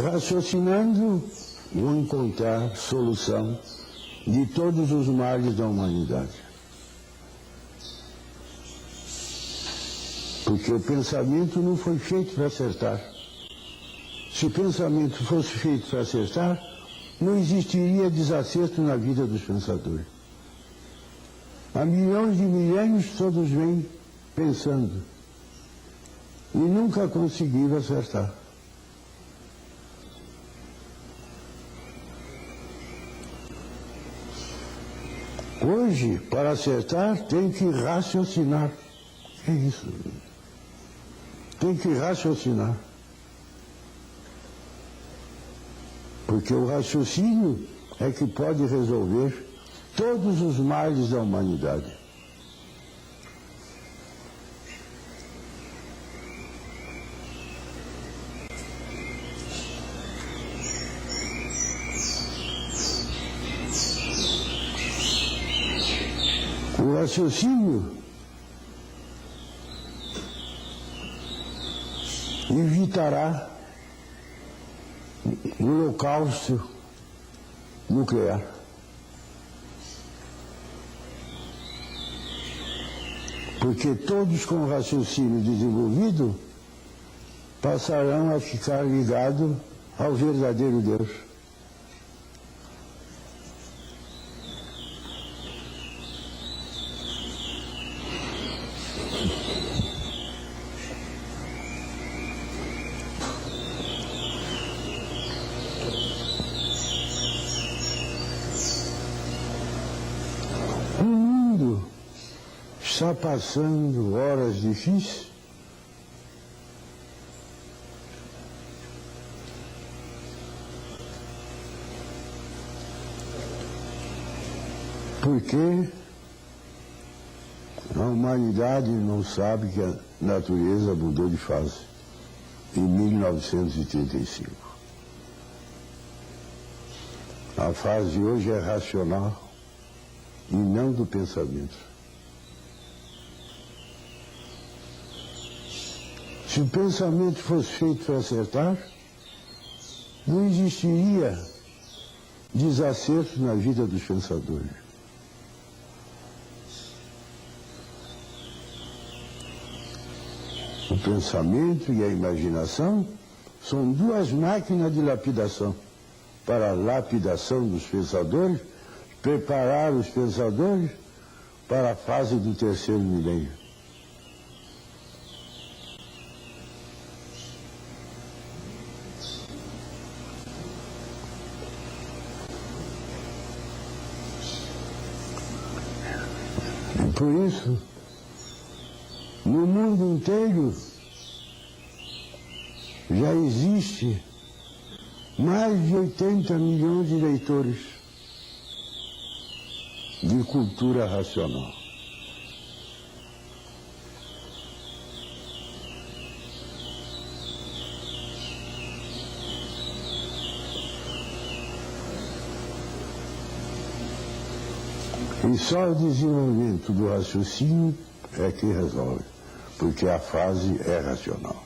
Raciocinando, vou encontrar solução de todos os males da humanidade. Porque o pensamento não foi feito para acertar. Se o pensamento fosse feito para acertar, não existiria desacerto na vida dos pensadores. Há milhões de milênios todos vêm pensando e nunca conseguiram acertar. Hoje, para acertar, tem que raciocinar. É isso. Tem que raciocinar. Porque o raciocínio é que pode resolver todos os males da humanidade. O raciocínio evitará o holocausto nuclear. Porque todos com raciocínio desenvolvido passarão a ficar ligados ao verdadeiro Deus. O mundo está passando horas difíceis porque a humanidade não sabe que a natureza mudou de fase em 1935. A fase de hoje é racional e não do pensamento. Se o pensamento fosse feito para acertar, não existiria desacerto na vida dos pensadores. O pensamento e a imaginação são duas máquinas de lapidação para a lapidação dos pensadores, preparar os pensadores para a fase do terceiro milênio. E por isso, no mundo inteiro já existe mais de 80 milhões de leitores de cultura racional. E só o desenvolvimento do raciocínio é que resolve, porque a fase é racional.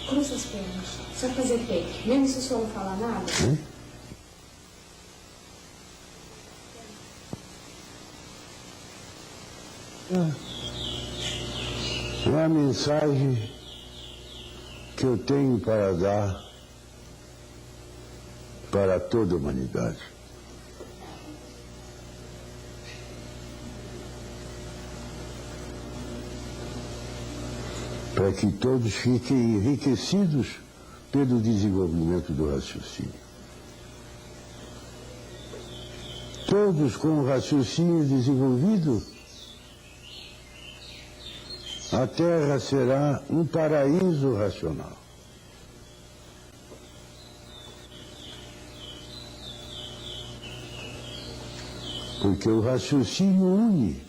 Cruza as pernas, só fazer peito, mesmo se o senhor não falar nada. É a mensagem que eu tenho para dar para toda a humanidade. Para que todos fiquem enriquecidos pelo desenvolvimento do raciocínio. Todos com o raciocínio desenvolvido, a Terra será um paraíso racional. Porque o raciocínio une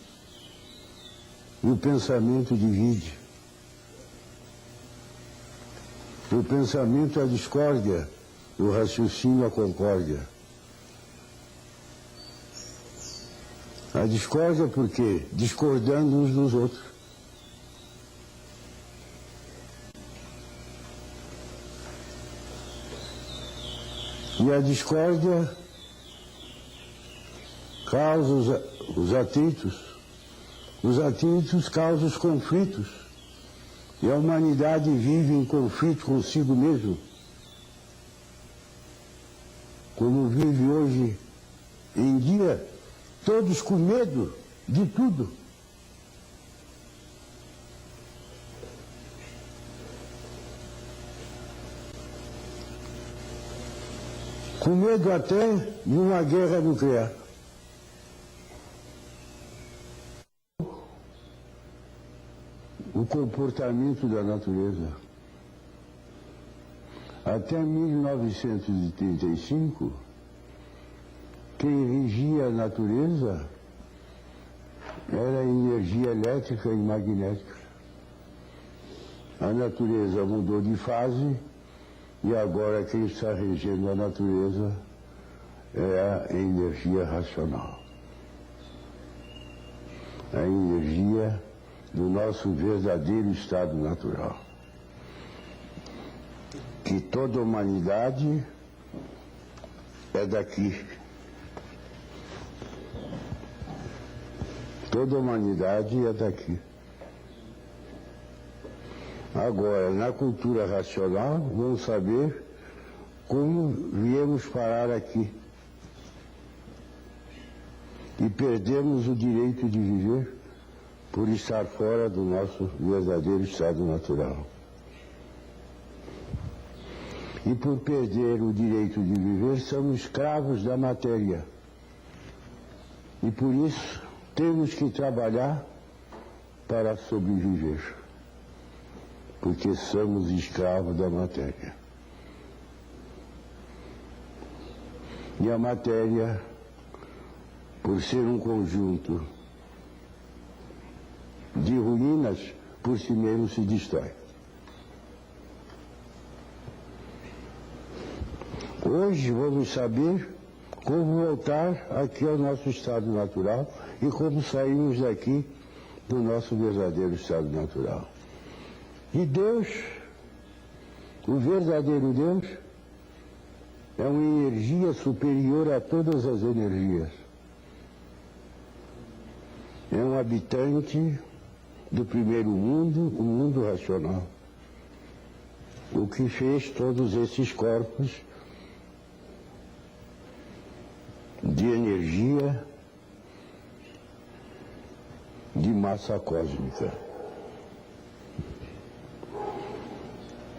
e o pensamento divide. O pensamento é a discórdia, o raciocínio é a concórdia. A discórdia por quê? Discordando uns dos outros. E a discórdia causa os atritos causam os conflitos, e a humanidade vive em conflito consigo mesmo, como vive hoje em dia, todos com medo de tudo. Com medo até de uma guerra nuclear. O comportamento da natureza. Até 1935, quem regia a natureza era a energia elétrica e magnética. A natureza mudou de fase e agora quem está regendo a natureza é a energia racional. A energia do nosso verdadeiro estado natural. Que toda a humanidade é daqui. Toda a humanidade é daqui. Agora, na cultura racional, vamos saber como viemos parar aqui. E perdemos o direito de viver por estar fora do nosso verdadeiro estado natural. E por perder o direito de viver, somos escravos da matéria. E por isso, temos que trabalhar para sobreviver. Porque somos escravos da matéria. E a matéria, por ser um conjunto de ruínas, por si mesmo se destrói. Hoje vamos saber como voltar aqui ao nosso estado natural e como sairmos daqui do nosso verdadeiro estado natural. E Deus, o verdadeiro Deus, é uma energia superior a todas as energias. É um habitante do primeiro mundo, o mundo racional. O que fez todos esses corpos de energia, de massa cósmica.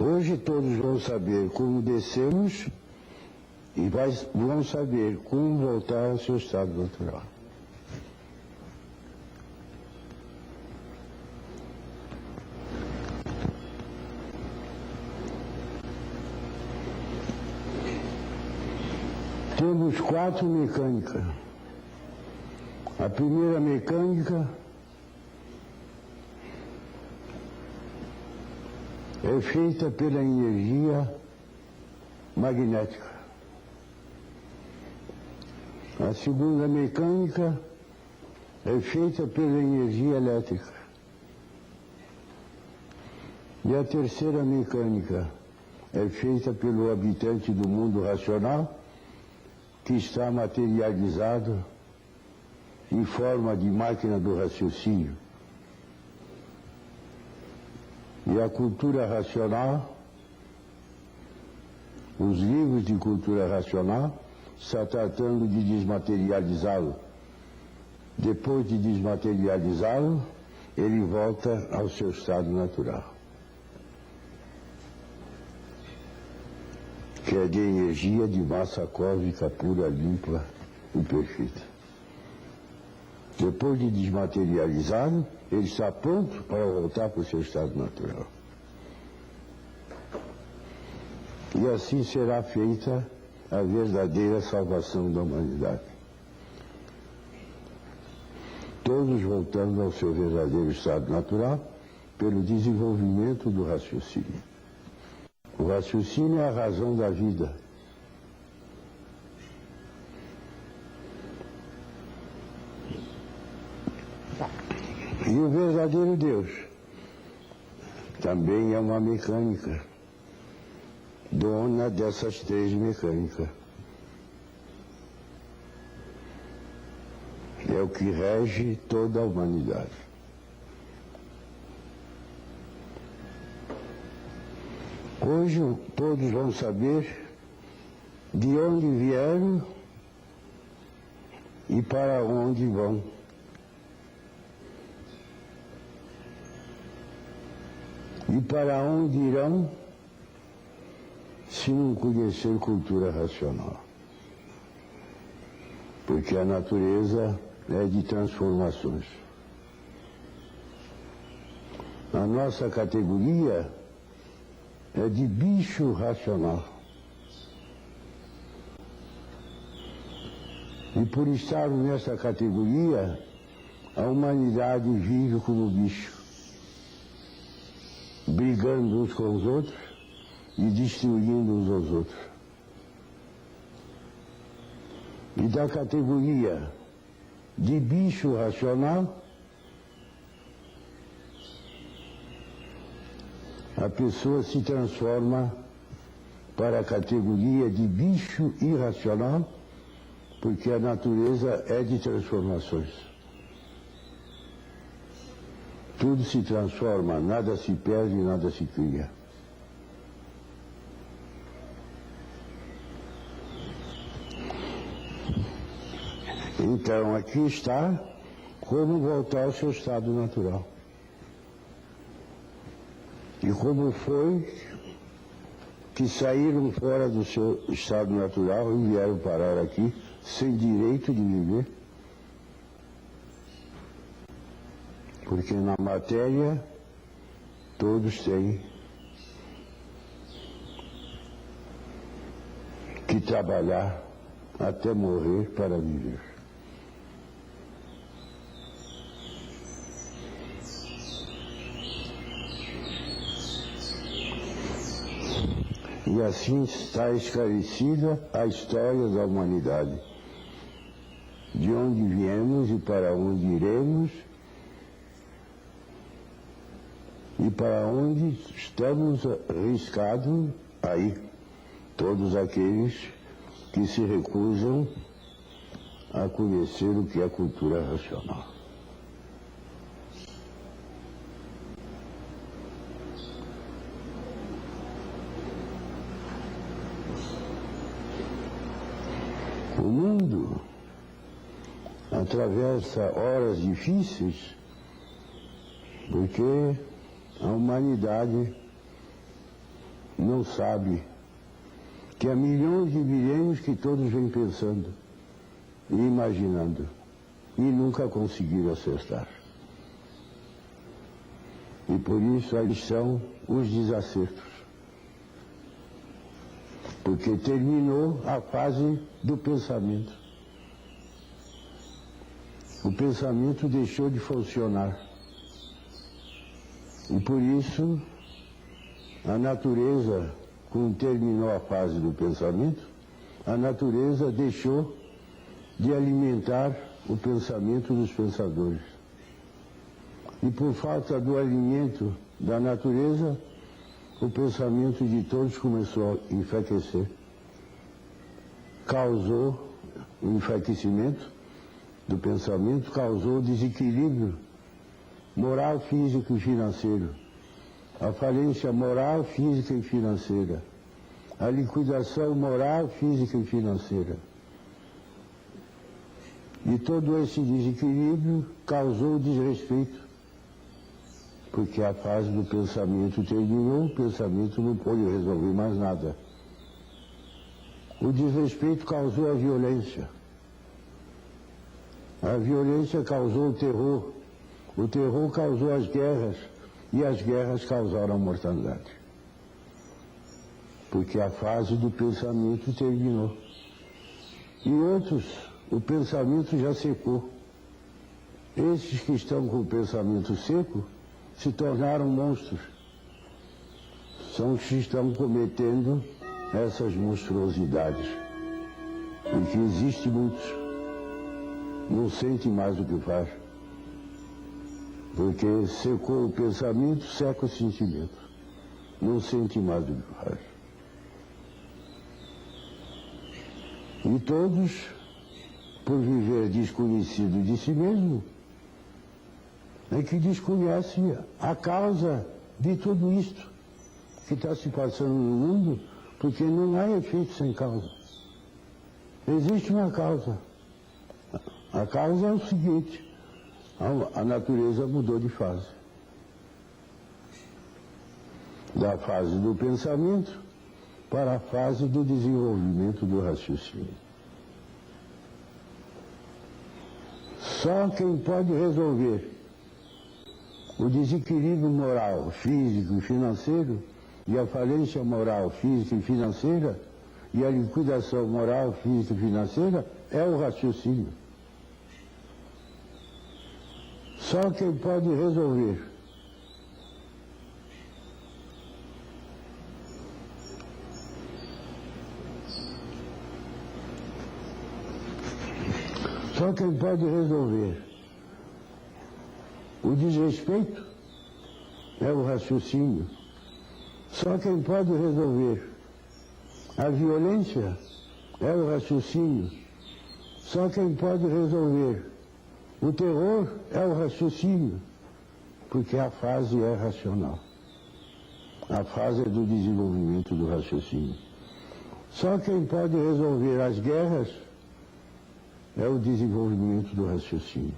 Hoje todos vão saber como descemos e vão saber como voltar ao seu estado natural. Temos 4 mecânicas. A primeira mecânica é feita pela energia magnética. A segunda mecânica é feita pela energia elétrica. E a terceira mecânica é feita pelo habitante do mundo racional, que está materializado em forma de máquina do raciocínio. E a cultura racional, os livros de cultura racional, está tratando de desmaterializá-lo. Depois de desmaterializá-lo, ele volta ao seu estado natural, que é de energia de massa cósmica pura, limpa e perfeita. Depois de desmaterializado, ele está pronto para voltar para o seu estado natural. E assim será feita a verdadeira salvação da humanidade. Todos voltando ao seu verdadeiro estado natural pelo desenvolvimento do raciocínio. O raciocínio é a razão da vida. E o verdadeiro Deus também é uma mecânica, dona dessas 3 mecânicas. é o que rege toda a humanidade. Hoje todos vão saber de onde vieram e para onde vão. E para onde irão se não conhecer cultura racional? Porque a natureza é de transformações. A nossa categoria é de bicho racional. E por estarmos nessa categoria, a humanidade vive como bicho, brigando uns com os outros e destruindo uns aos outros. E da categoria de bicho racional, a pessoa se transforma para a categoria de bicho irracional, porque a natureza é de transformações. Tudo se transforma, nada se perde, nada se cria. Então, aqui está como voltar ao seu estado natural. E como foi que saíram fora do seu estado natural e vieram parar aqui sem direito de viver? Porque na matéria todos têm que trabalhar até morrer para viver. E assim está esclarecida a história da humanidade. De onde viemos e para onde iremos, e para onde estamos arriscados a ir. Todos aqueles que se recusam a conhecer o que é cultura racional. O mundo atravessa horas difíceis porque a humanidade não sabe que há milhões de milênios que todos vêm pensando e imaginando e nunca conseguiram acertar. E por isso aí estão os desacertos. Porque terminou a fase do pensamento. O pensamento deixou de funcionar. E por isso, a natureza, quando terminou a fase do pensamento, a natureza deixou de alimentar o pensamento dos pensadores. E por falta do alimento da natureza, o pensamento de todos começou a enfraquecer. Causou o enfraquecimento do pensamento, causou desequilíbrio moral, físico e financeiro. A falência moral, física e financeira. A liquidação moral, física e financeira. E todo esse desequilíbrio causou desrespeito. Porque a fase do pensamento terminou, o pensamento não pôde resolver mais nada. O desrespeito causou a violência. A violência causou o terror causou as guerras, e as guerras causaram a mortalidade. Porque a fase do pensamento terminou. E outros, o pensamento já secou. Esses que estão com o pensamento seco se tornaram monstros. São os que estão cometendo essas monstruosidades. E que existem muitos. Não sente mais o que faz. Porque secou o pensamento, seca o sentimento. Não sente mais o que faz. E todos, por viver desconhecido de si mesmo, é que desconhece a causa de tudo isto que está se passando no mundo, porque não há efeito sem causa. Existe uma causa. A causa é o seguinte: a natureza mudou de fase. Da fase do pensamento para a fase do desenvolvimento do raciocínio. Só quem pode resolver o desequilíbrio moral, físico e financeiro, e a falência moral, física e financeira, e a liquidação moral, física e financeira, é o raciocínio. Só quem pode resolver o desrespeito é o raciocínio. Só quem pode resolver a violência é o raciocínio. Só quem pode resolver o terror é o raciocínio, porque a fase é racional. A fase é do desenvolvimento do raciocínio. Só quem pode resolver as guerras é o desenvolvimento do raciocínio.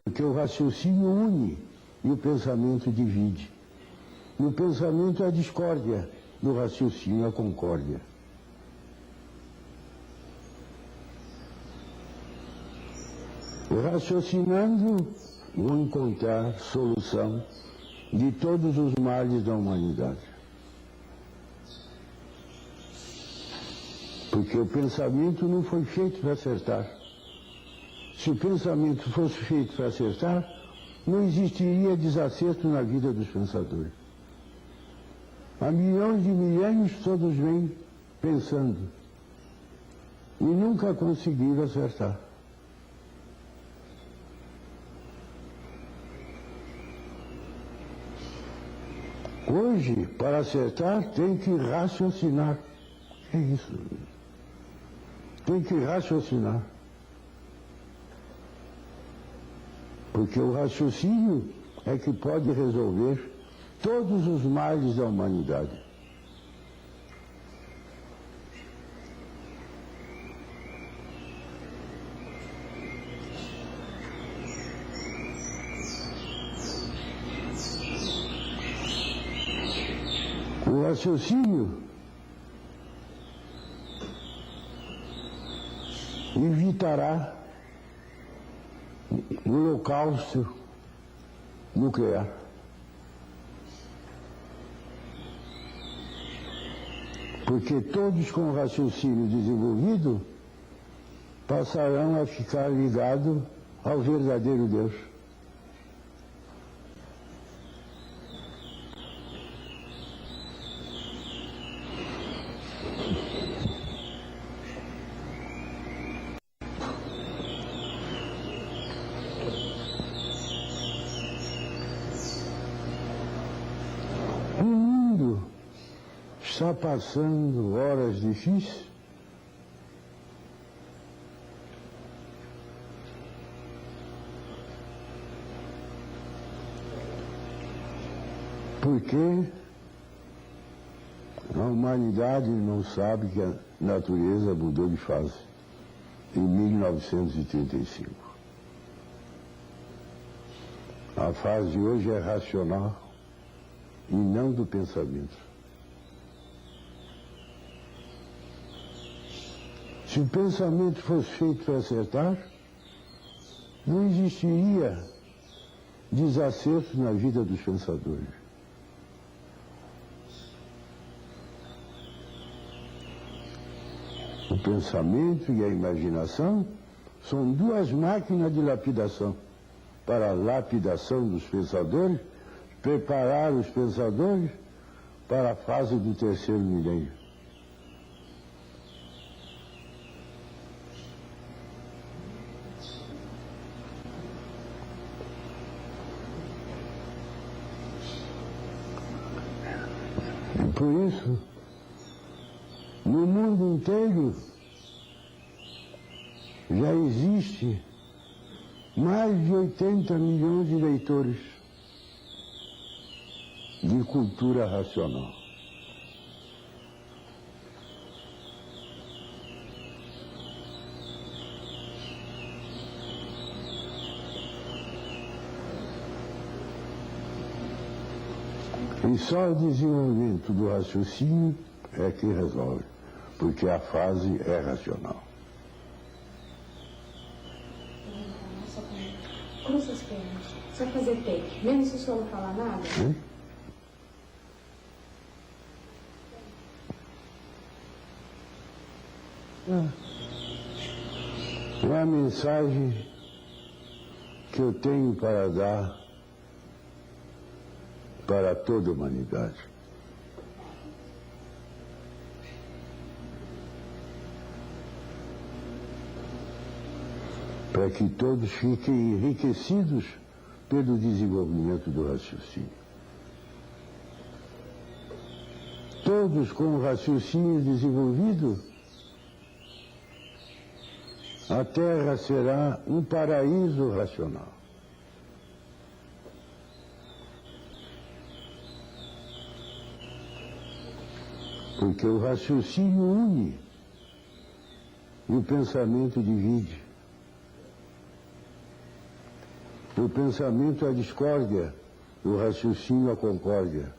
Porque o raciocínio une e o pensamento divide. No pensamento a discórdia, no raciocínio a concórdia. Raciocinando, vou encontrar solução de todos os males da humanidade. Porque o pensamento não foi feito para acertar. Se o pensamento fosse feito para acertar, não existiria desacerto na vida dos pensadores. Há milhões de milênios todos vêm pensando e nunca conseguiram acertar. Hoje, para acertar, tem que raciocinar. É isso. Tem que raciocinar. Porque o raciocínio é que pode resolver todos os males da humanidade. O raciocínio evitará o holocausto nuclear. Porque todos com o raciocínio desenvolvido passarão a ficar ligados ao verdadeiro Deus. O mundo está passando horas difíceis porque a humanidade não sabe que a natureza mudou de fase em 1935. A fase de hoje é racional e não do pensamento. Se o pensamento fosse feito para acertar, não existiria desacerto na vida dos pensadores. O pensamento e a imaginação são duas máquinas de lapidação para a lapidação dos pensadores, preparar os pensadores para a fase do terceiro milênio. E por isso, no mundo inteiro, já existe mais de 80 milhões de leitores de cultura racional. E só o desenvolvimento do raciocínio é que resolve, porque a fase é racional. Cruza as pernas. Só fazer take. Mesmo se o senhor não falar nada? É a mensagem que eu tenho para dar para toda a humanidade. Para que todos fiquem enriquecidos pelo desenvolvimento do raciocínio. Todos com o raciocínio desenvolvido, a Terra será um paraíso racional. Porque o raciocínio une e o pensamento divide. O pensamento a discórdia, o raciocínio a concórdia.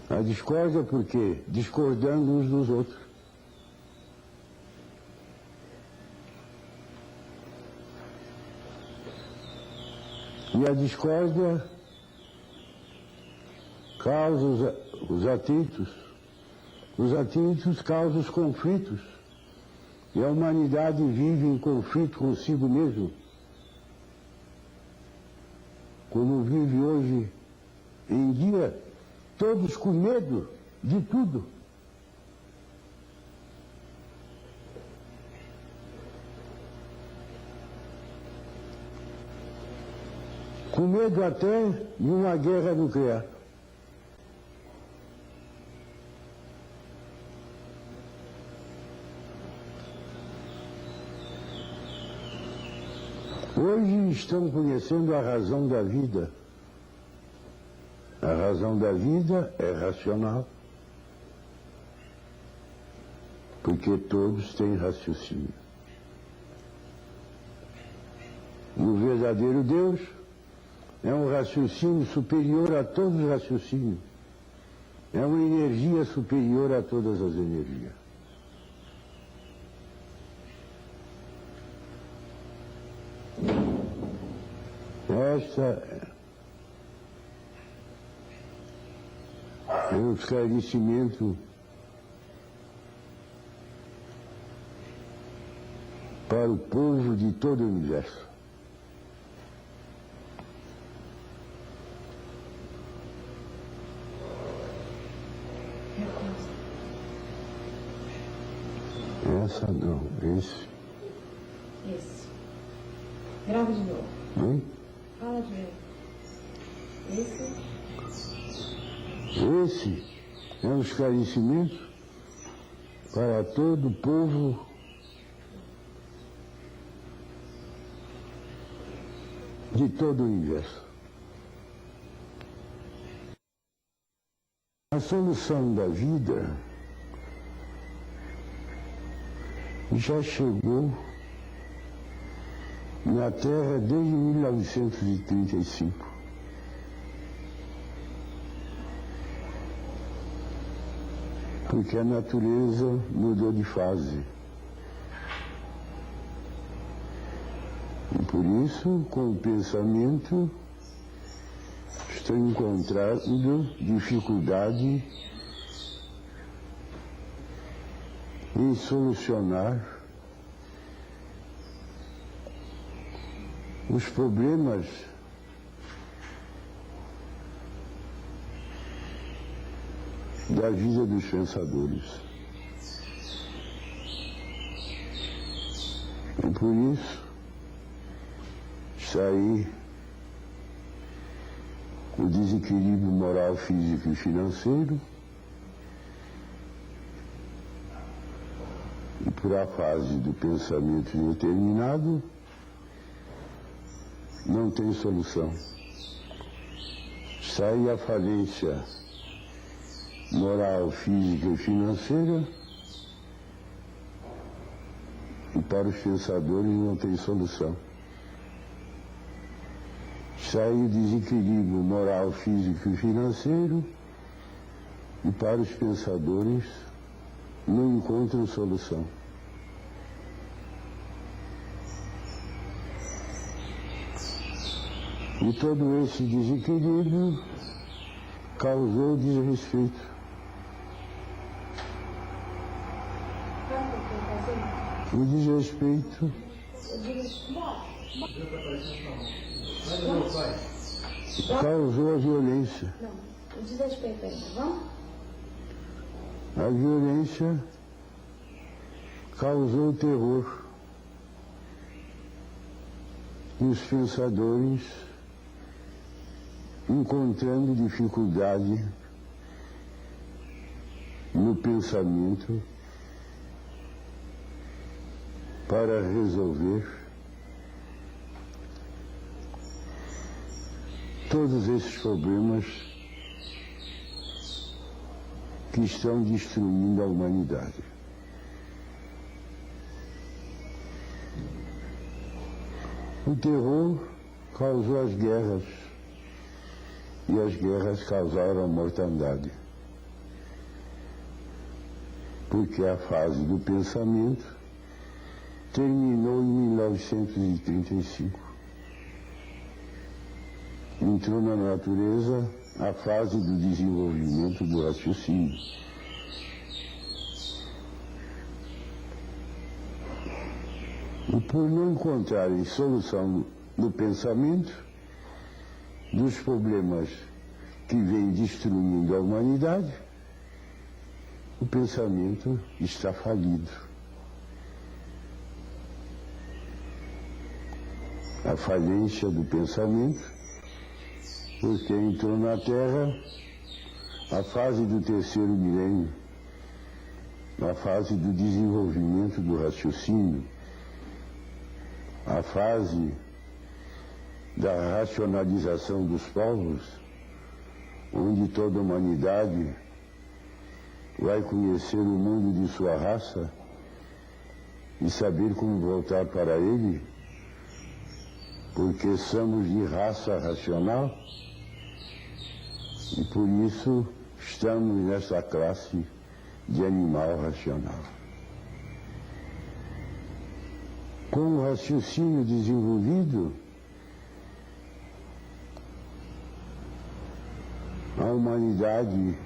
A discórdia por quê? Discordando uns dos outros. E a discórdia causa os atritos causam os conflitos, e a humanidade vive em conflito consigo mesmo, como vive hoje em dia, todos com medo de tudo. Com medo até de uma guerra nuclear. Hoje estão conhecendo a razão da vida. A razão da vida é racional, porque todos têm raciocínio. E o verdadeiro Deus é um raciocínio superior a todos os raciocínios. É uma energia superior a todas as energias. Esta é um esclarecimento para o povo de todo o universo. Essa não, esse. Esse. Grava de novo. Fala de novo. Esse é um esclarecimento para todo o povo de todo o universo. A solução da vida já chegou na Terra desde 1935. Porque a natureza mudou de fase. E por isso, com o pensamento, estou encontrando dificuldade em solucionar os problemas da vida dos pensadores. E por isso está aí o desequilíbrio moral, físico e financeiro, por a fase do pensamento determinado, não tem solução. Sai a falência moral, física e financeira, e para os pensadores não tem solução. Sai o desequilíbrio moral, físico e financeiro, e para os pensadores não encontram solução. E todo esse desequilíbrio causou desrespeito. O desrespeito causou a violência. Não, o desrespeito ainda, vamos? A violência causou o terror. E os pensadores, encontrando dificuldade no pensamento para resolver todos esses problemas que estão destruindo a humanidade. O terror causou as guerras, e as guerras causaram a mortandade. Porque a fase do pensamento terminou em 1935. Entrou na natureza a fase do desenvolvimento do raciocínio. E por não encontrarem solução no pensamento dos problemas que vêm destruindo a humanidade, o pensamento está falido. A falência do pensamento, porque entrou na Terra a fase do terceiro milênio, a fase do desenvolvimento do raciocínio, a fase da racionalização dos povos, onde toda a humanidade vai conhecer o mundo de sua raça e saber como voltar para ele, porque somos de raça racional e por isso estamos nessa classe de animal racional. Com o raciocínio desenvolvido, a humanidade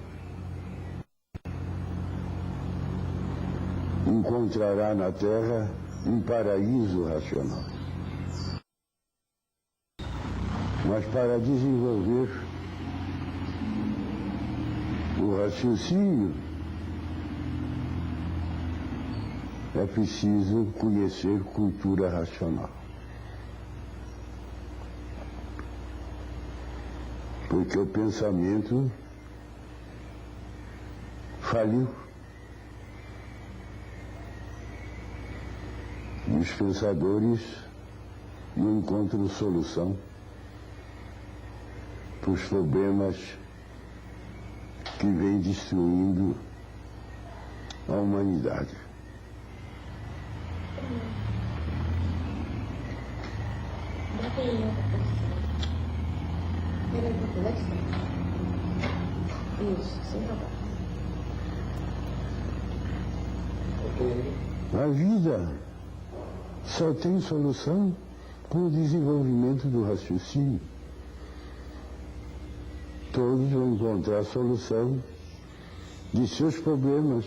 encontrará na Terra um paraíso racional. Mas para desenvolver o raciocínio, é preciso conhecer cultura racional. Porque o pensamento faliu. E os pensadores não encontram solução para os problemas que vêm destruindo a humanidade. Isso, sem trabalho. A vida só tem solução com o desenvolvimento do raciocínio. Todos vão encontrar a solução de seus problemas.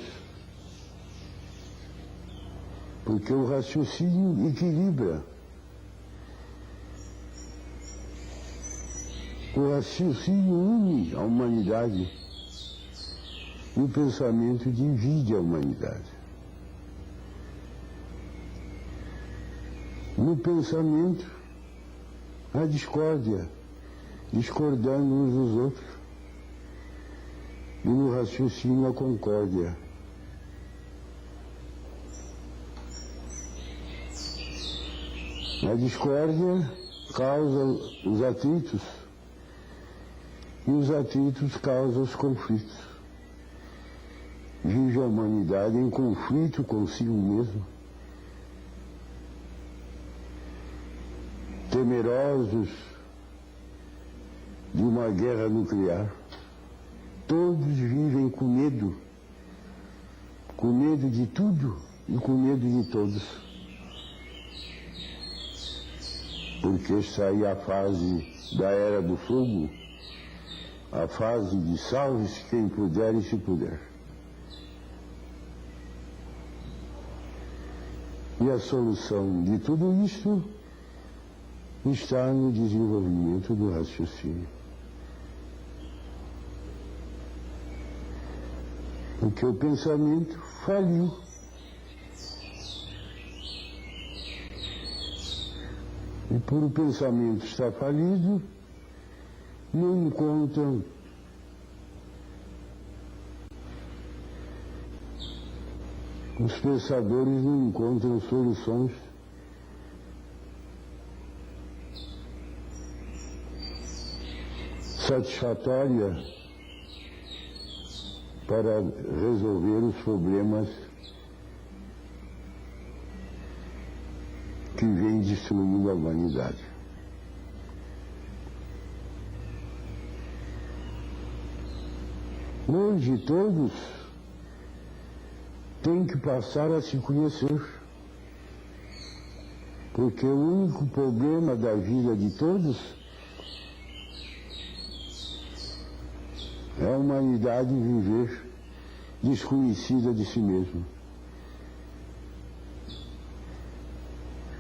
Porque o raciocínio equilibra. O raciocínio une a humanidade. E o pensamento divide a humanidade. No pensamento, a discórdia, discordando uns dos outros. E no raciocínio, a concórdia. A discórdia causa os atritos e os atritos causam os conflitos. Vive a humanidade em conflito consigo mesmo, temerosos de uma guerra nuclear. Todos vivem com medo de tudo e com medo de todos. Porque está aí a fase da era do fogo, a fase de salve-se quem puder e se puder. E a solução de tudo isto está no desenvolvimento do raciocínio. Porque o pensamento faliu. E por o pensamento estar falido, não encontram os pensadores não encontram soluções satisfatórias para resolver os problemas que vêm destruindo a humanidade. Hoje todos têm que passar a se conhecer, porque o único problema da vida de todos é a humanidade viver desconhecida de si mesma.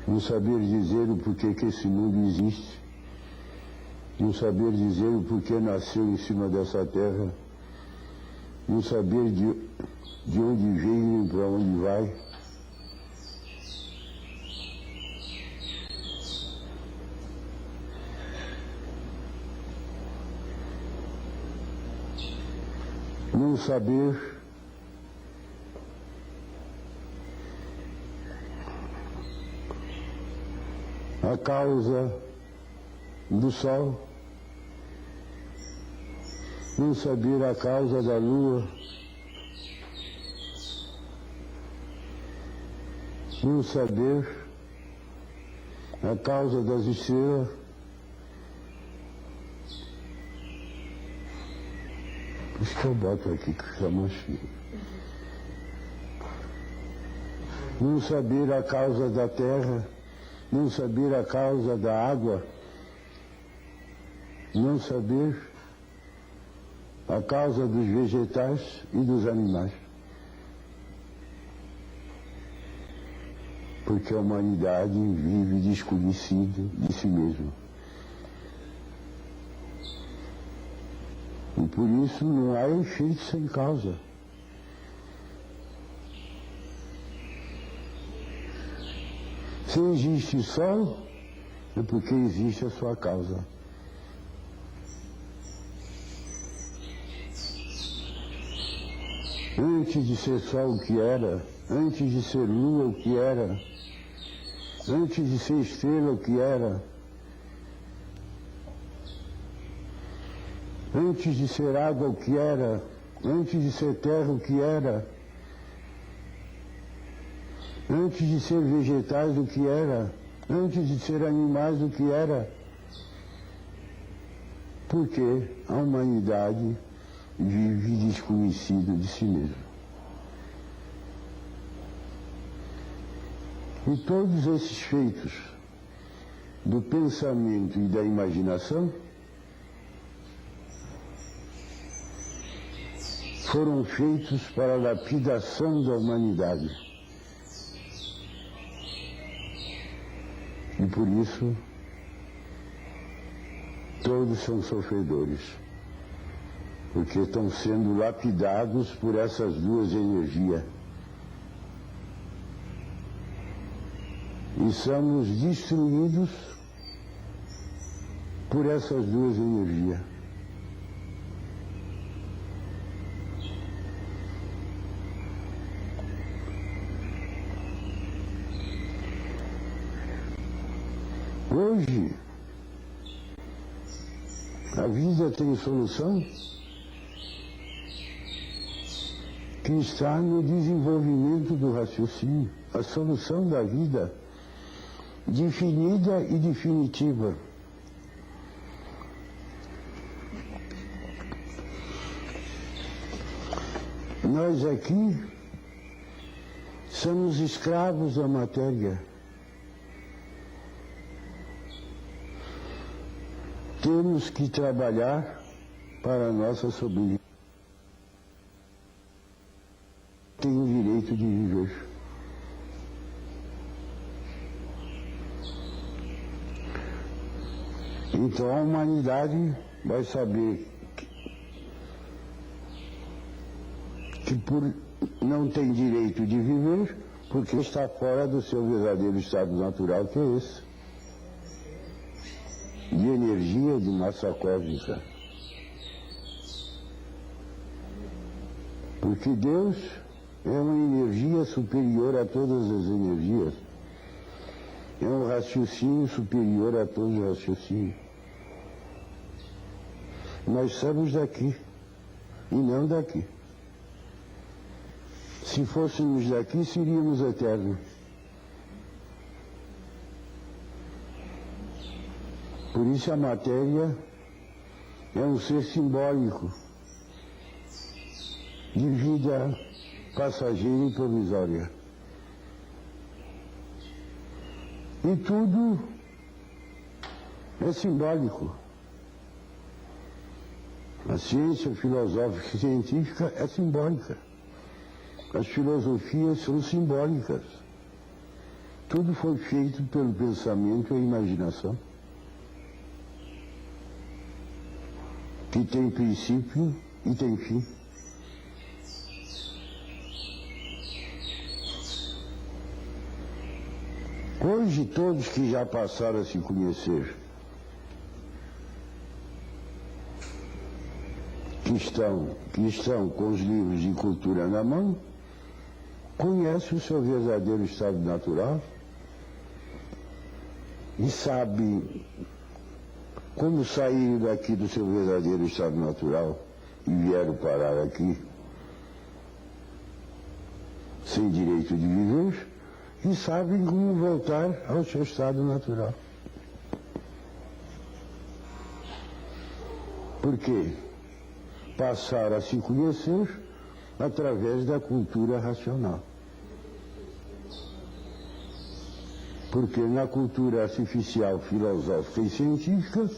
Não saber dizer o porquê que esse mundo existe, não saber dizer o porquê nasceu em cima dessa terra, não saber de onde veio e para onde vai. Não saber a causa do sol, não saber a causa da lua, não saber a causa das estrelas. Por isso que eu boto aqui que fica mais fino. Não saber a causa da terra, não saber a causa da água, não saber a causa dos vegetais e dos animais. Porque a humanidade vive desconhecida de si mesma. E por isso não há efeito sem causa. Se existe sol, é porque existe a sua causa. Antes de ser sol o que era, antes de ser lua o que era, antes de ser estrela o que era, antes de ser água o que era, antes de ser terra o que era, antes de ser vegetais o que era, antes de ser animais o que era. Porque a humanidade vive desconhecida de si mesma. E todos esses feitos do pensamento e da imaginação foram feitos para a lapidação da humanidade. E por isso, todos são sofredores, porque estão sendo lapidados por essas duas energias. E somos destruídos por essas duas energias. Hoje, a vida tem solução que está no desenvolvimento do raciocínio, a solução da vida definida e definitiva. Nós aqui somos escravos da matéria. Temos que trabalhar para a nossa sobrevivência. Tenho o direito de viver. Então a humanidade vai saber que não tem direito de viver porque está fora do seu verdadeiro estado natural, que é esse, de energia, de massa cósmica. Porque Deus é uma energia superior a todas as energias. É um raciocínio superior a todos os raciocínios. Nós somos daqui e não daqui. Se fôssemos daqui, seríamos eternos. Por isso a matéria é um ser simbólico de vida passageira e provisória. E tudo é simbólico. A ciência filosófica e científica é simbólica. As filosofias são simbólicas. Tudo foi feito pelo pensamento e a imaginação, que tem princípio e tem fim. Hoje, todos que já passaram a se conhecer, que estão com os livros de cultura na mão, conhecem o seu verdadeiro estado natural e sabem como saíram daqui do seu verdadeiro estado natural e vieram parar aqui sem direito de viver, e sabem como voltar ao seu estado natural. Porque passaram a se conhecer através da cultura racional. Porque na cultura artificial, filosófica e científica,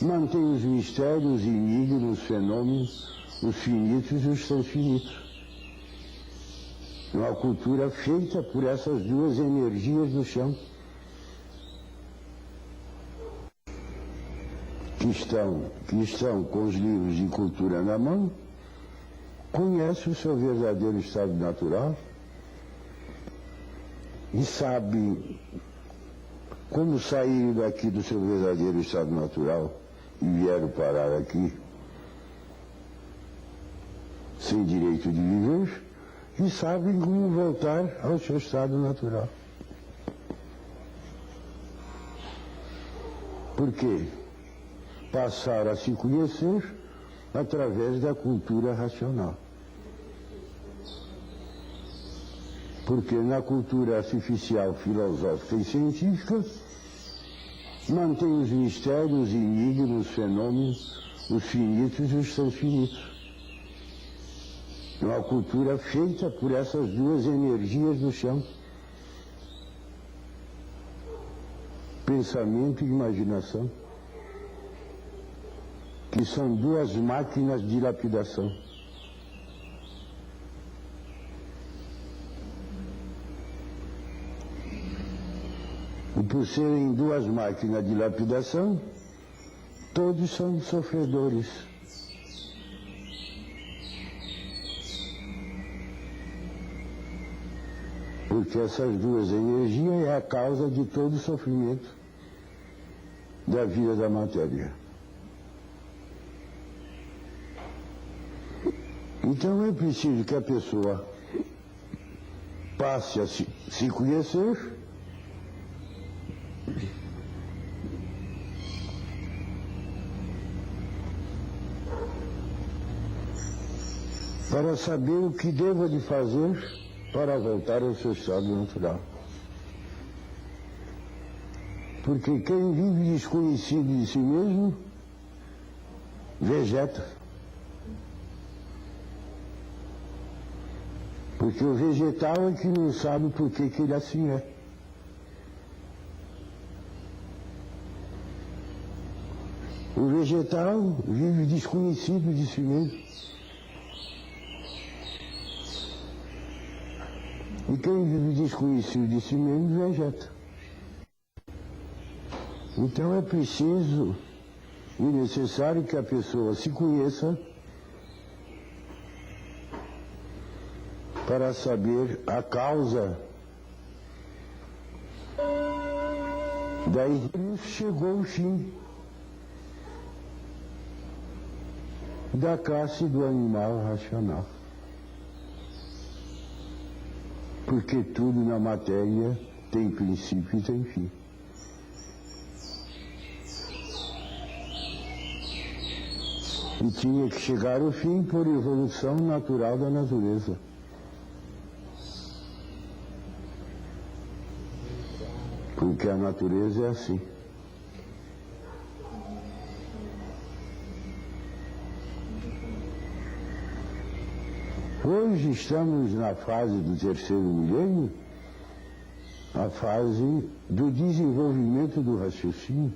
mantém os mistérios, os enigmas, os fenômenos, os finitos e os transfinitos. É uma cultura feita por essas duas energias do chão, que estão com os livros de cultura na mão, conhecem o seu verdadeiro estado natural e sabem como saíram daqui do seu verdadeiro estado natural e vieram parar aqui sem direito de viver, e sabem como voltar ao seu estado natural. Porque passaram a se conhecer através da cultura racional. Porque na cultura artificial, filosófica e científica, mantém os mistérios, os enigmas, os fenômenos, os finitos e os transfinitos. É uma cultura feita por essas duas energias do chão, pensamento e imaginação, que são duas máquinas de lapidação. E por serem duas máquinas de lapidação, todos são sofredores. Porque essas duas energias é a causa de todo o sofrimento da vida da matéria. Então é preciso que a pessoa passe a se conhecer para saber o que devo de fazer para voltar ao seu estado natural. Porque quem vive desconhecido de si mesmo, vegeta. Porque o vegetal é que não sabe por que ele assim é. O vegetal vive desconhecido de si mesmo. E quem vive desconhecido de si mesmo, vegeta. Então é preciso e necessário que a pessoa se conheça para saber a causa. Daí chegou o fim da classe do animal racional. Porque tudo na matéria tem princípio e tem fim. E tinha que chegar ao fim por evolução natural da natureza. Porque a natureza é assim. Hoje estamos na fase do terceiro milênio, a fase do desenvolvimento do raciocínio,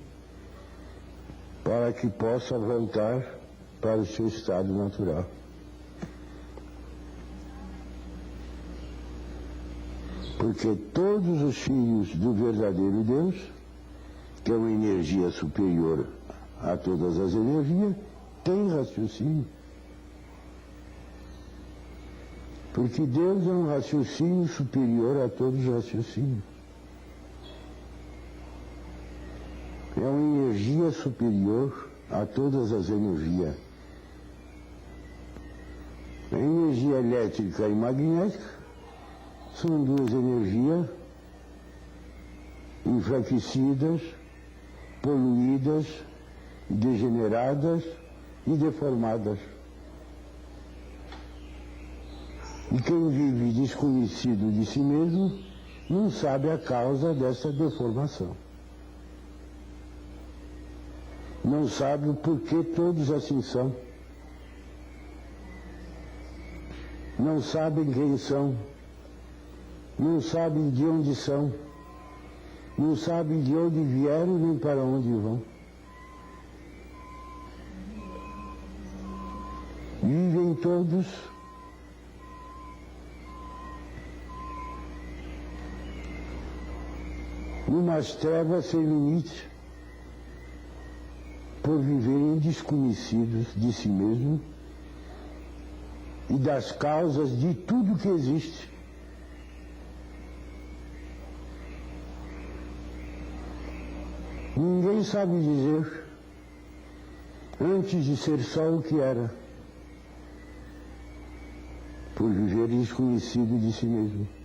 para que possa voltar para o seu estado natural. Porque todos os filhos do verdadeiro Deus, que é uma energia superior a todas as energias, têm raciocínio. Porque Deus é um raciocínio superior a todos os raciocínios. É uma energia superior a todas as energias. A energia elétrica e magnética são duas energias enfraquecidas, poluídas, degeneradas e deformadas. E quem vive desconhecido de si mesmo não sabe a causa dessa deformação. Não sabe o porquê todos assim são. Não sabem quem são. Não sabem de onde são. Não sabem de onde vieram nem para onde vão. Vivem todos numas trevas sem limite, por viverem desconhecidos de si mesmo e das causas de tudo que existe. Ninguém sabe dizer, antes de ser só o que era, por viver desconhecido de si mesmo.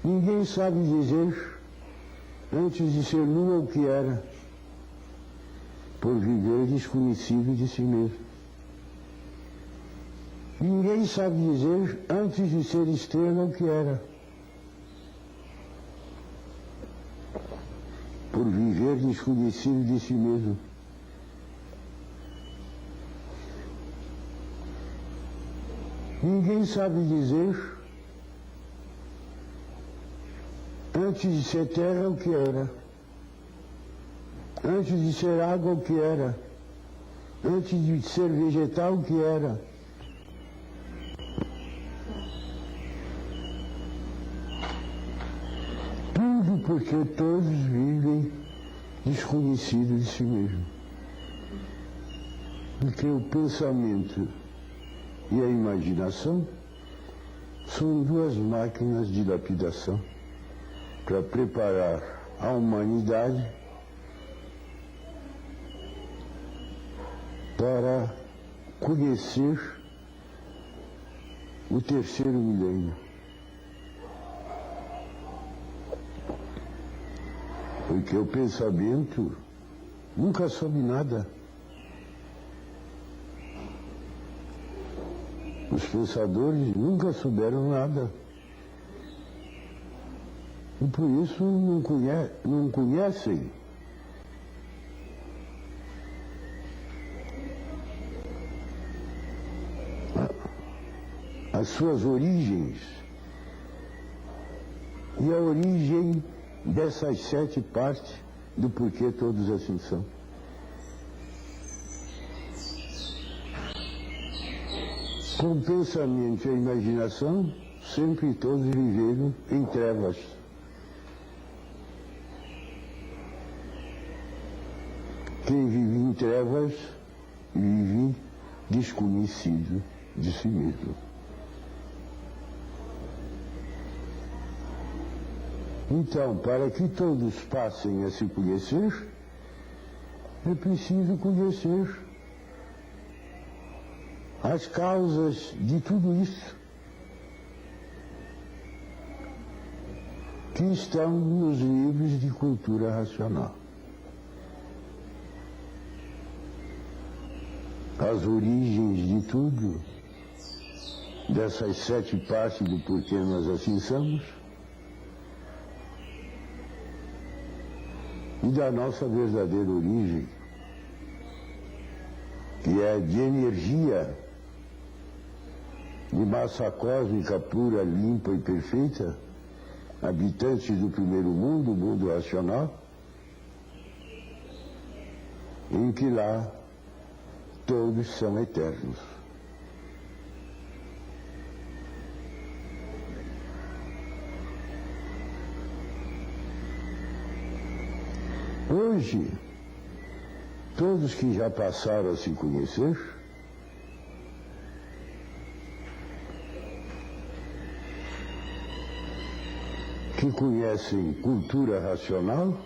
Ninguém sabe dizer, antes de ser lua o que era, por viver desconhecido de si mesmo. Ninguém sabe dizer, antes de ser estrela o que era, por viver desconhecido de si mesmo. Ninguém sabe dizer, antes de ser terra o que era, antes de ser água o que era, antes de ser vegetal o que era. Tudo porque todos vivem desconhecidos de si mesmo. Porque o pensamento e a imaginação são duas máquinas de lapidação para preparar a humanidade para conhecer o terceiro milênio. Porque o pensamento nunca soube nada. Os pensadores nunca souberam nada. E por isso não conhecem as suas origens e a origem dessas 7 partes do porquê todos assim são. Com o pensamento e a imaginação, sempre todos viveram em trevas. Quem vive em trevas, vive desconhecido de si mesmo. Então, para que todos passem a se conhecer, é preciso conhecer as causas de tudo isso que estão nos livros de cultura racional. As origens de tudo, dessas 7 partes do porquê nós assim somos, e da nossa verdadeira origem, que é de energia, de massa cósmica pura, limpa e perfeita, habitantes do primeiro mundo, o mundo racional, em que lá todos são eternos. Hoje, todos que já passaram a se conhecer, que conhecem cultura racional,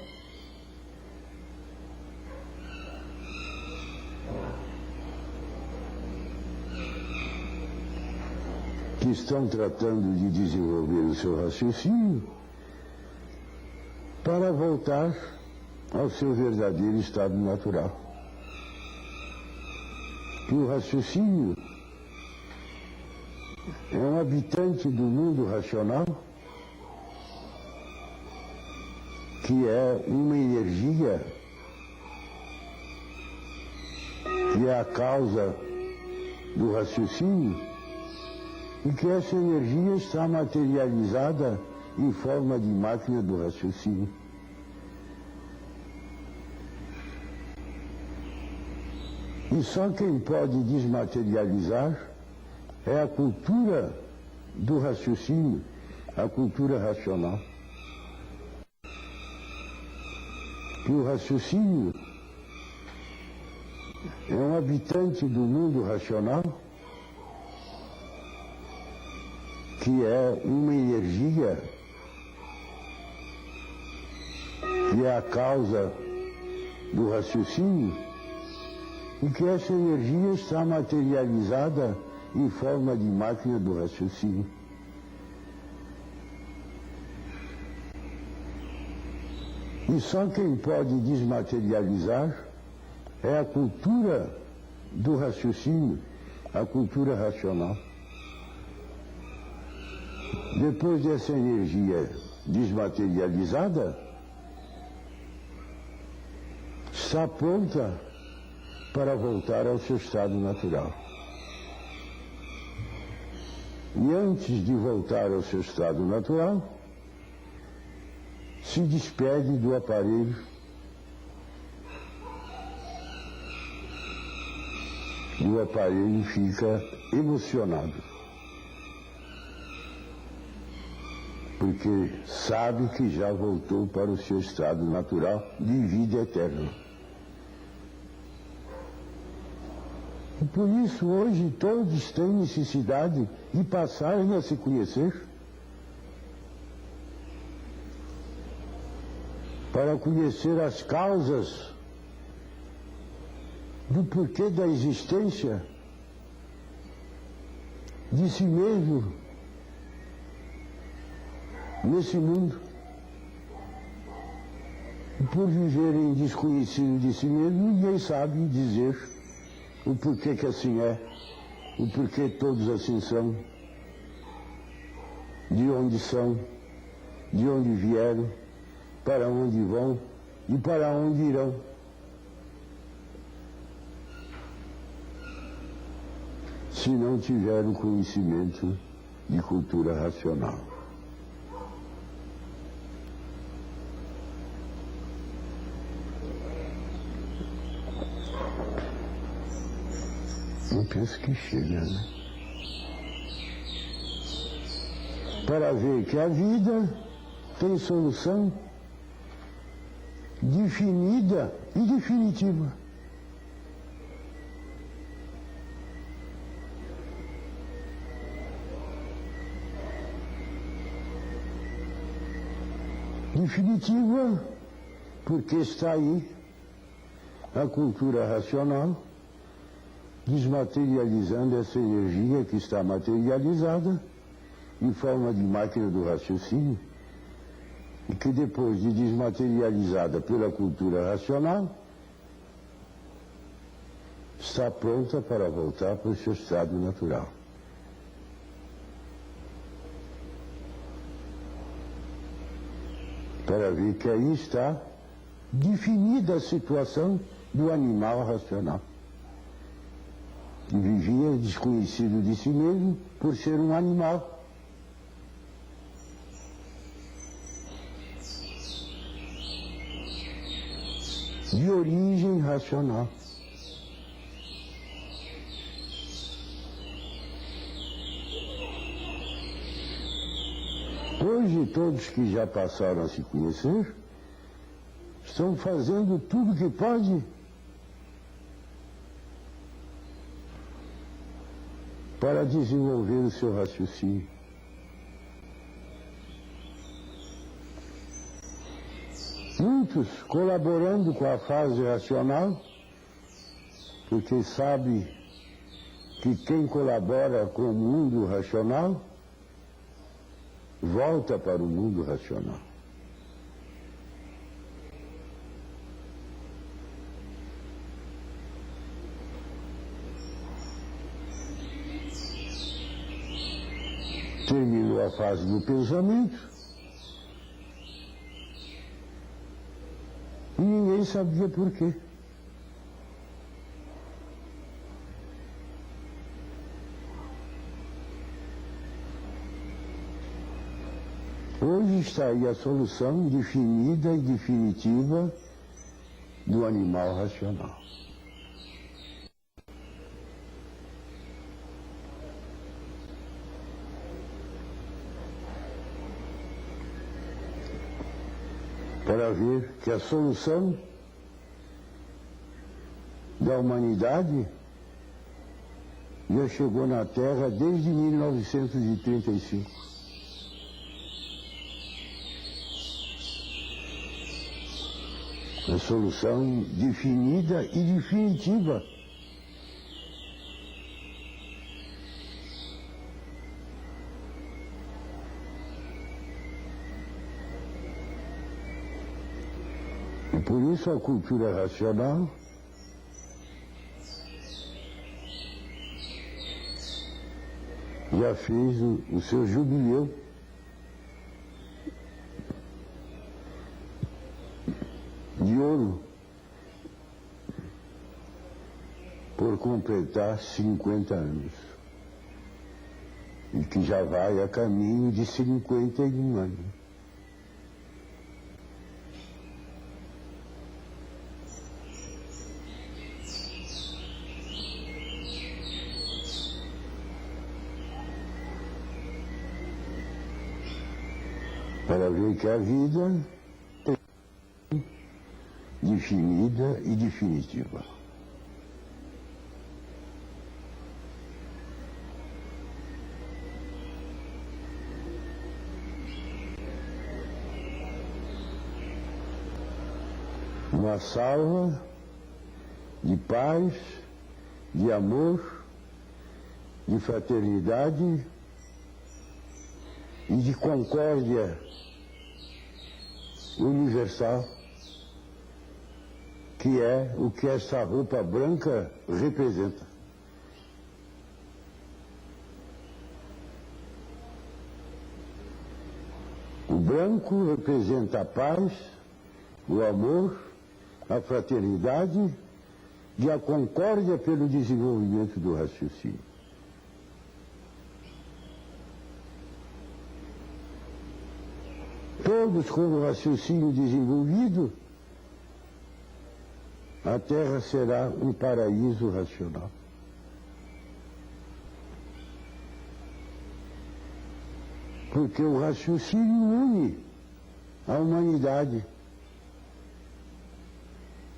que estão tratando de desenvolver o seu raciocínio para voltar ao seu verdadeiro estado natural. Que o raciocínio é um habitante do mundo racional, que é uma energia, que é a causa do raciocínio, e que essa energia está materializada em forma de máquina do raciocínio. E só quem pode desmaterializar é a cultura do raciocínio, a cultura racional. Que o raciocínio é um habitante do mundo racional, que é uma energia, que é a causa do raciocínio, e que essa energia está materializada em forma de máquina do raciocínio. E só quem pode desmaterializar é a cultura do raciocínio, a cultura racional. Depois dessa energia desmaterializada, está pronta para voltar ao seu estado natural. E antes de voltar ao seu estado natural, se despede do aparelho e o aparelho fica emocionado, porque sabe que já voltou para o seu estado natural de vida eterna. E por isso hoje todos têm necessidade de passarem a se conhecer, para conhecer as causas do porquê da existência de si mesmo nesse mundo. E por viverem desconhecido de si mesmo, ninguém sabe dizer o porquê que assim é. o porquê todos assim são, de onde são, de onde vieram, para onde vão e para onde irão. Se não tiveram conhecimento de cultura racional. Eu penso que chega, né? Para ver que a vida tem solução definida e definitiva. Definitiva porque está aí a cultura racional desmaterializando essa energia que está materializada em forma de máquina do raciocínio e que depois de desmaterializada pela cultura racional está pronta para voltar para o seu estado natural. Para ver que aí está definida a situação do animal racional, que vivia desconhecido de si mesmo por ser um animal. De origem racional. Hoje, todos que já passaram a se conhecer estão fazendo tudo que pode para desenvolver o seu raciocínio. Muitos colaborando com a fase racional, porque sabe que quem colabora com o mundo racional volta para o mundo racional. Terminou a fase do pensamento e ninguém sabia por quê. Hoje está aí a solução definida e definitiva do animal racional. Para ver que a solução da humanidade já chegou na Terra desde 1935. A solução definida e definitiva. E por isso a cultura racional já fez o seu jubileu de ouro por completar 50 anos e que já vai a caminho de 51 anos. Para ver que a vida é definida e definitiva. Uma salva de paz, de amor, de fraternidade e de concórdia universal, que é o que essa roupa branca representa. branco representa a paz, o amor, a fraternidade e a concórdia pelo desenvolvimento do raciocínio. Todos com o raciocínio desenvolvido, a Terra será um paraíso racional. Porque o raciocínio une a humanidade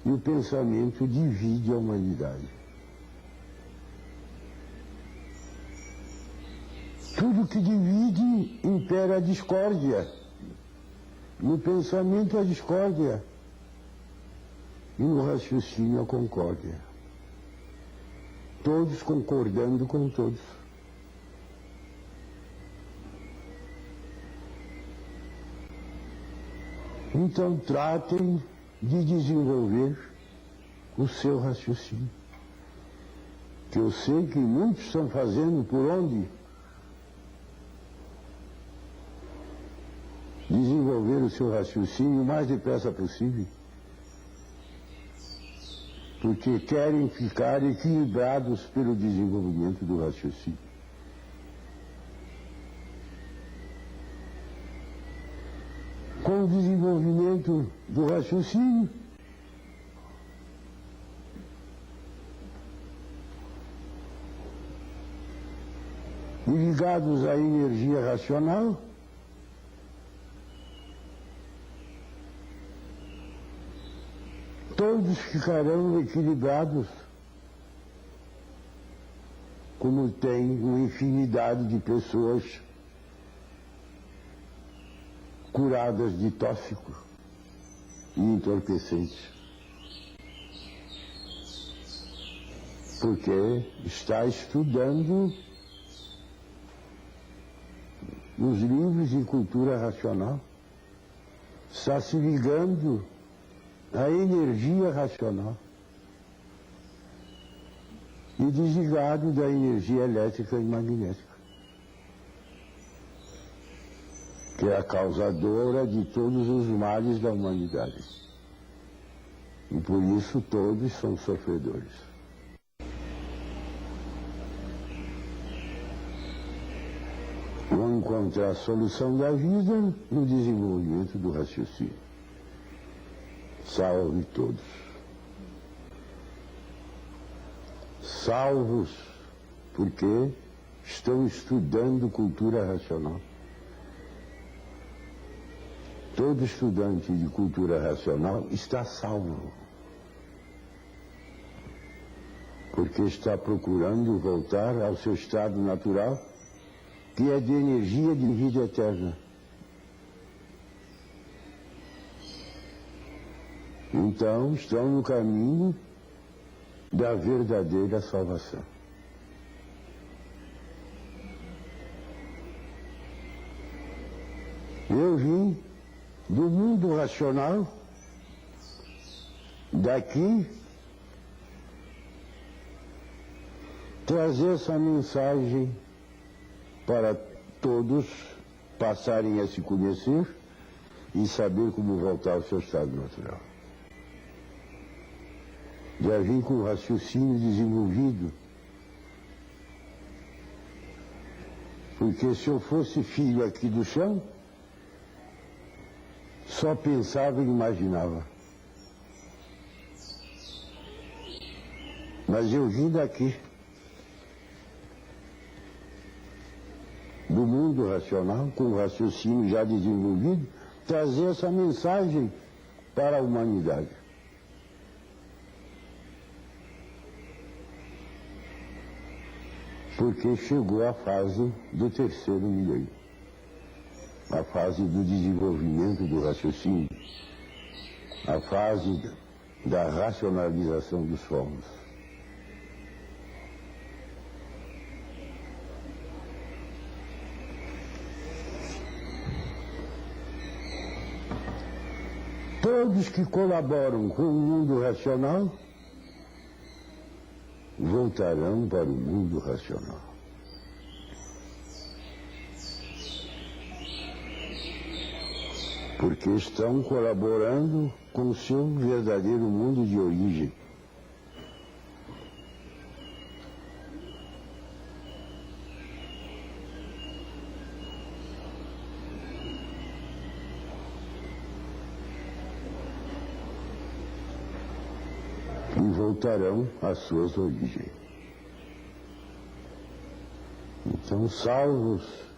e o pensamento divide a humanidade. Tudo que divide impera a discórdia. No pensamento a discórdia e no raciocínio a concórdia. Todos concordando com todos. Então tratem de desenvolver o seu raciocínio. Que eu sei que muitos estão fazendo por onde? Desenvolver o seu raciocínio o mais depressa possível. Porque querem ficar equilibrados pelo desenvolvimento do raciocínio. Com o desenvolvimento do raciocínio, e ligados à energia racional, todos ficarão equilibrados, como tem uma infinidade de pessoas curadas de tóxicos e entorpecentes. Porque está estudando os livros de cultura racional, está se ligando à energia racional e desligado da energia elétrica e magnética, que é a causadora de todos os males da humanidade. E por isso todos são sofredores. Vão encontrar a solução da vida no desenvolvimento do raciocínio. Salve todos. Salvos porque estão estudando cultura racional. Todo estudante de cultura racional está salvo, porque está procurando voltar ao seu estado natural, que é de energia de vida eterna. Então, estão no caminho da verdadeira salvação. Eu vim do mundo racional, daqui, trazer essa mensagem para todos passarem a se conhecer e saber como voltar ao seu estado natural. Já vim com o raciocínio desenvolvido, porque se eu fosse filho aqui do chão, só pensava e imaginava. Mas eu vim daqui, do mundo racional, com o raciocínio já desenvolvido, trazer essa mensagem para a humanidade. Porque chegou a fase do terceiro milênio, a fase do desenvolvimento do raciocínio, a fase da racionalização dos formos. Todos que colaboram com o mundo racional voltarão para o mundo racional. porque estão colaborando com o seu verdadeiro mundo de origem. E voltarão às suas origens. Então, salvos